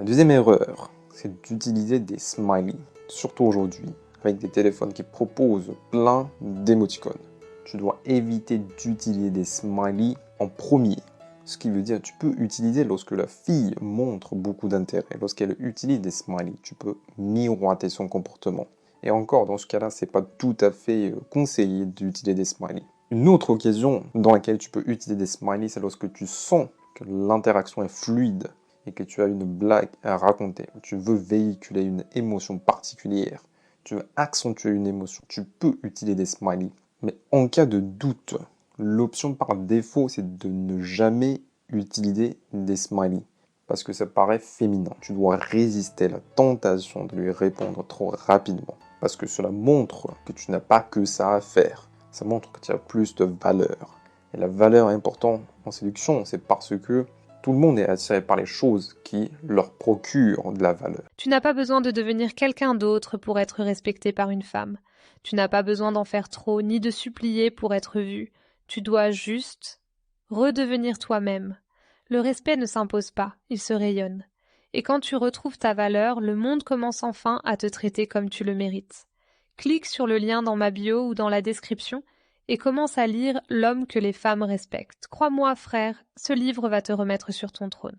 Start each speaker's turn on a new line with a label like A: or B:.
A: La deuxième erreur, c'est d'utiliser des smileys, surtout aujourd'hui, avec des téléphones qui proposent plein d'émoticônes. Tu dois éviter d'utiliser des smileys en premier. Ce qui veut dire que tu peux utiliser lorsque la fille montre beaucoup d'intérêt, lorsqu'elle utilise des smileys, tu peux miroiter son comportement. Et encore, dans ce cas-là, c'est pas tout à fait conseillé d'utiliser des smileys. Une autre occasion dans laquelle tu peux utiliser des smileys, c'est lorsque tu sens que l'interaction est fluide et que tu as une blague à raconter, tu veux véhiculer une émotion particulière, tu veux accentuer une émotion, tu peux utiliser des smileys. Mais en cas de doute, l'option par défaut, c'est de ne jamais utiliser des smileys. Parce que ça paraît féminin. Tu dois résister à la tentation de lui répondre trop rapidement. Parce que cela montre que tu n'as pas que ça à faire. Ça montre que tu as plus de valeur. Et la valeur est importante en séduction, c'est parce que tout le monde est attiré par les choses qui leur procurent de la valeur.
B: Tu n'as pas besoin de devenir quelqu'un d'autre pour être respecté par une femme. Tu n'as pas besoin d'en faire trop, ni de supplier pour être vu. Tu dois juste redevenir toi-même. Le respect ne s'impose pas, il se rayonne. Et quand tu retrouves ta valeur, le monde commence enfin à te traiter comme tu le mérites. Clique sur le lien dans ma bio ou dans la description et commence à lire L'homme que les femmes respectent. Crois-moi, frère, ce livre va te remettre sur ton trône.